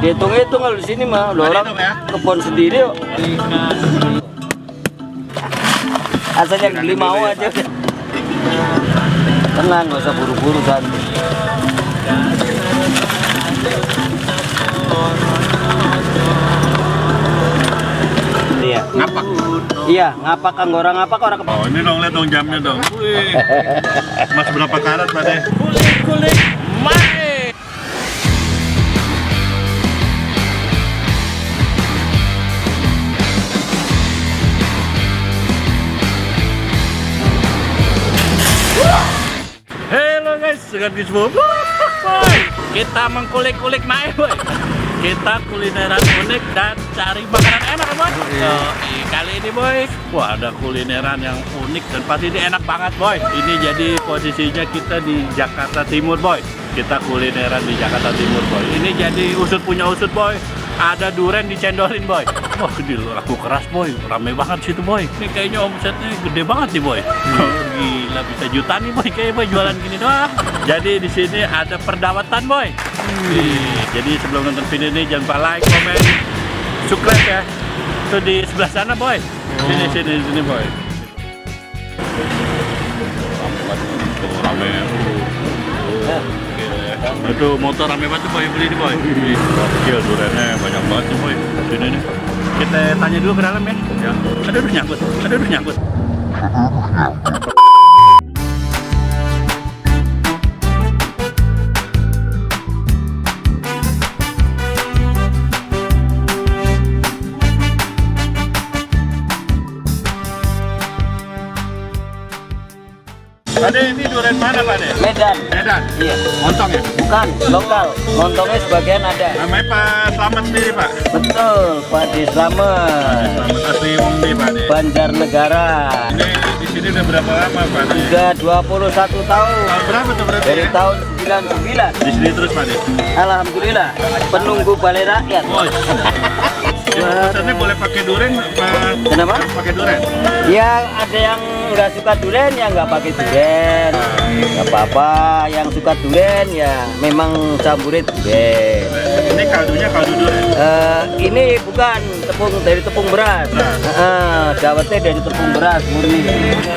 dihitung-hitung kalau di sini mah udah orang ya? kebun sendiri kok. Asal yang beli mau aja. Tenang, nggak usah buru-buru santai. Iya. Ngapak. Iya, ngapak kang orang ngapak orang. Oh, ini dong, lihat dong jamnya dong. Wih. Mas berapa karat, Pak De? Kulik mae. Halo guys, dengan semua. Boy, kita mengkulik-kulik mae, boy. Kita kulineran unik dan cari makanan enak, boy. Kali ini, boy, wah ada kulineran yang unik dan pasti ini enak banget, boy. Ini jadi posisinya kita di Jakarta Timur, boy. Kita kulineran di Jakarta Timur, boy. Ini jadi usut punya usut, boy. Ada duren dicendolin, boy. Wah, di laku keras, boy. Rame banget situ, boy. Ini kayaknya omsetnya gede banget nih, boy. Oh, gila, bisa juta nih, boy. Kayaknya, boy, jualan gini doang. Jadi di sini ada perdawatan, boy. Jadi sebelum nonton video ini jangan lupa like, komen, subscribe ya. Itu di sebelah sana, boy. Sini, boy. Rame. Itu motor rame banget, boy. Beli nih, boy. Gila, durennya banyak banget tuh, boy. Sini nih. Kita tanya dulu ke dalam ya. Aduh, nyangkut. Pak De, ini duren mana, Pak De? Medan. Medan? Iya. Montong ya? Bukan, lokal. Montongnya sebagian ada. Namanya Pak Slamet sendiri, Pak? Betul, Pak De Slamet. Slamet asli Wongdi, Pak De. Banjarnegara. Ini di sini udah berapa lama, Pak De? Sudah 21 tahun. Tahun berapa tuh berarti Dari ya? tahun 99. Di sini terus, Pak De? Alhamdulillah, penunggu balai rakyat. Oh, pesannya boleh pakai duren apa? Kenapa? Pakai duren? Ya ada yang nggak suka durian ya nggak pakai durian, nggak apa-apa. Yang suka durian ya memang campurin durian. Ini kaldunya kaldu duren? Ini bukan dari tepung beras. Dawetnya dari tepung beras murni.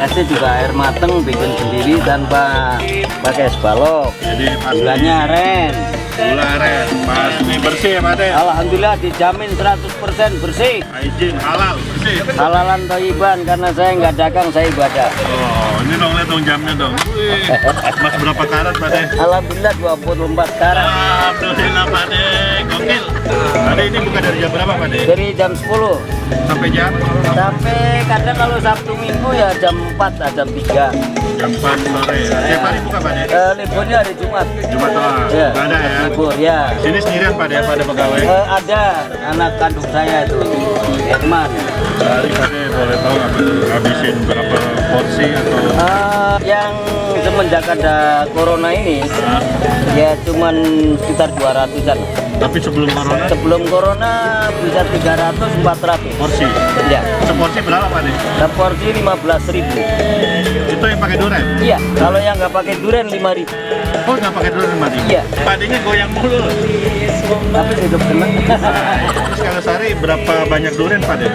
Asli juga air mateng, bikin sendiri tanpa pakai es balok. Jadi Gulanya aren. gula aren, pasti bersih ya, Pak De? Alhamdulillah dijamin 100% bersih. Izin halal, bersih. Halalan thayyiban karena saya nggak dagang, saya ibadah. Oh, ini dong, lihat dong jamnya dong. Wih, Mas berapa karat, Pak De? Alhamdulillah 24 karat. Alhamdulillah, Pak De, gokil. Pak De, ini buka dari jam berapa, Pak De? Dari jam 10 Sampai jam? sampai kadang kalau Sabtu Minggu ya jam 4 atau jam 3. Jam 4 sore ya? Tiap hari buka, Pak De? Liburnya hari Jumat. Jumat doang? Ya, Nggak ada ya? libur ya. Sini sendirian, Pak De, apa ada pegawai? Ada anak kandung saya itu, Herman. Hari Pak De, boleh tahu nggak, Pak De? Habisin berapa porsi atau? Yang semenjak ada corona ini ya cuman sekitar 200-an. Tapi sebelum corona? Sebelum corona bisa 300-400 Porsi? ya. Seporsi berapa, Pak De? Porsi 15.000. Itu yang pakai duren? Iya, kalau yang nggak pakai durian 5.000. Oh, nggak pakai duren, Pak De? Iya. Pak De-nya goyang mulu. Tapi hidup seneng. Terus kalau sehari berapa banyak duren, Pak De?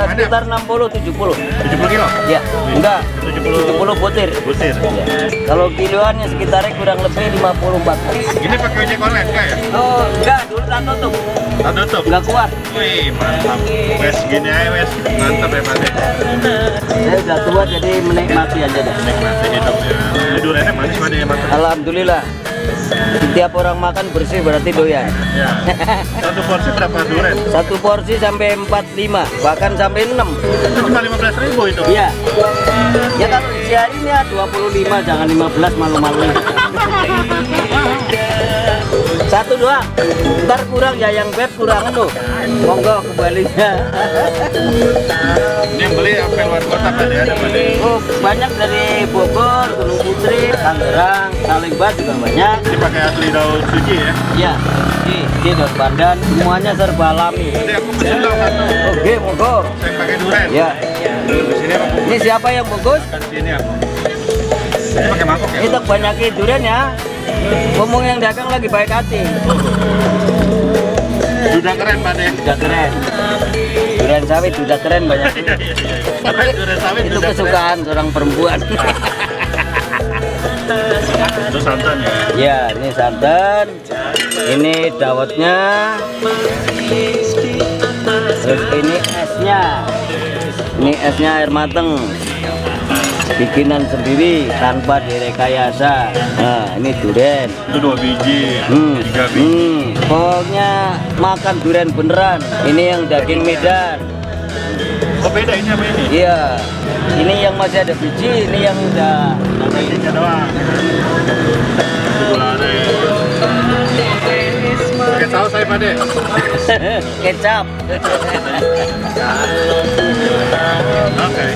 Sekitar 60-70. 70 kilo? Ya, enggak. 70 70 butir. butir. Ya. Kalau kiloannya sekitarnya kurang lebih 54. Ini pakai ojek online nggak ya? Oh, enggak, dulu tak tutup. Tak tutup? Enggak kuat. Wih, mantap. Wes gini aja, wes. Mantap ya, Pak De. Saya udah tua jadi menikmati aja deh. Nikmati hidupnya. Ini durennya manis, Pak De, ya, mantap. Alhamdulillah. Setiap orang makan bersih berarti doyan. Ya. Satu porsi berapa duren? Satu porsi sampai 45, bahkan sampai 6. Itu cuma 15.000 itu? Iya. Ya kalau isi harinya 25, jangan 15 malu-maluin. Satu doang. Ntar kurang ya yang beb kurangan tuh. Monggo kembalinya. Ini yang beli sampai luar kota, Pak De, ada, Pak De? Oh, banyak dari Bogor, Gunung Putri, Tangerang, Salemba juga banyak. Ini pakai asli daun suci ya? Iya. Di daun pandan semuanya serba alami. Jadi aku pesen dong satu. Oke, monggo. Saya pakai duren. Ya. Di sini aku Ini siapa yang bungkus? di sini aku. Ini pakai mangkok ya? Itu banyakin durian ya. Ngomong yang dagang lagi baik hati. Sudah keren Pak De. Sudah keren. Durian sawit sudah keren banyak. Durian sawit Itu sudah kesukaan seorang perempuan. keren. Itu santan ya. Ya, ini santan. Ini dawetnya. Terus ini esnya. Ini esnya air mateng. Bikinan sendiri tanpa direkayasa. Nah, ini durian. Itu 2 biji, 3 biji. Pokoknya makan durian beneran. Ini yang daging Medan. Oh beda ini sama ini? Iya. Ini yang masih ada biji, ini yang udah Bijinya doang. Itu gula aren. Pakai saus saya Pak De. kecap. Oke.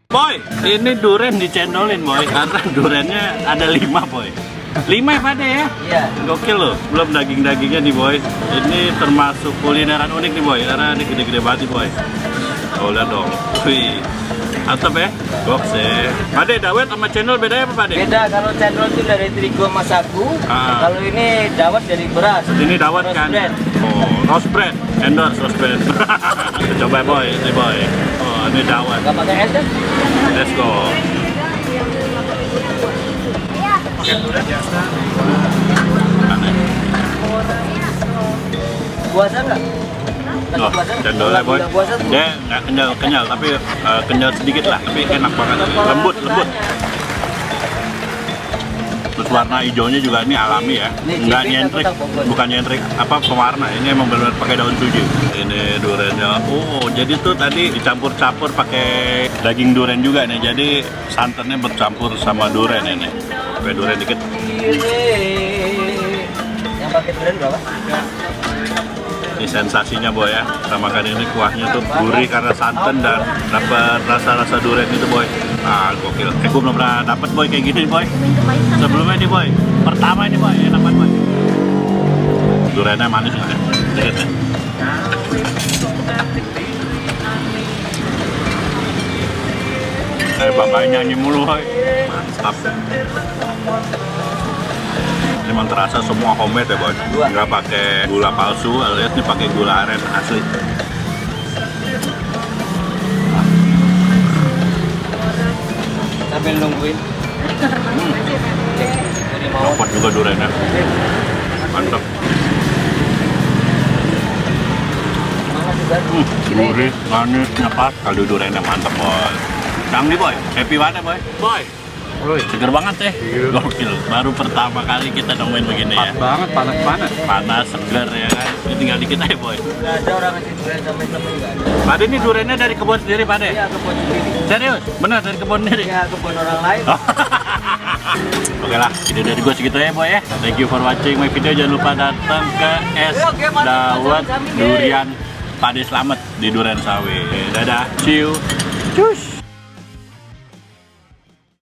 Boy, ini durian dicendolin boy, karena duriannya ada 5 boy. 5 ya Pak De ya? Iya. Gokil loh, belum daging-dagingnya nih boy. Ini termasuk kulineran unik nih boy, karena ini gede-gede banget nih, boy. Oh lihat dong, wih, mantap ya, gokse. Pak De, dawet sama cendol bedanya apa Pak De? Beda, kalau cendol itu dari terigu sama sagu. Ah. Kalau ini dawet dari beras. Ini dawet Roast kan? bread. Oh, roast bread, endorse roast bread. Coba boy, ini boy. Oh, ini dawet. Gak pakai es kan? Let's go. Aneh. Puasa nggak? Lagi Oh, puasa? cendolnya boy. Lagi puasa tuh. Dia nggak kenyal, tapi kenyal sedikit lah, tapi enak banget, lembut. Terus warna hijaunya juga ini alami ya, Ini nggak cipik nyentrik, atau Bogor? bukan nyentrik apa pewarna. Ini emang benar-benar pakai daun suji. Ini duriannya, oh jadi tuh tadi dicampur-campur pakai daging durian juga nih, jadi santannya bercampur sama durian ini. Pakai durian dikit. Yang pakai durian berapa? Ini sensasinya boy ya, kita makan ini kuahnya tuh gurih karena santan dan dapat rasa-rasa durian itu boy. Ah gokil, gue belum pernah dapet boy kayak gini boy. Sebelumnya nih boy, pertama ini boy, enak banget boy. Duriannya manis nggak ya? Dikit ya. Bapaknya nyanyi mulu boy, mantap. Ini memang terasa semua homemade ya boy, nggak pakai gula palsu, alias ini pakai gula aren asli. Sambil nungguin. Jadi mau Copot juga duriannya, mantap. Gurih, manisnya pas, kaldu duriannya mantap boy. Canggih boy, happy banget boy. Boy, seger banget ya, gokil. Baru pertama kali kita nemuin begini ya. Banget, panas. Panas, seger ya kan. Ini tinggal dikit aja boy. nggak ada orang ngasih durian sampai temen nggak ada. Pak De, ini duriannya dari kebun sendiri Pak De? Iya, kebun sendiri. Serius? Benar dari kebun sendiri? Iya, kebun orang lain. Oke lah, video dari gue segitu ya boy ya. Thank you for watching my video. Jangan lupa datang ke es dawet durian Pak De Slamet di Duren Sawit. Dadah, see you. Cus.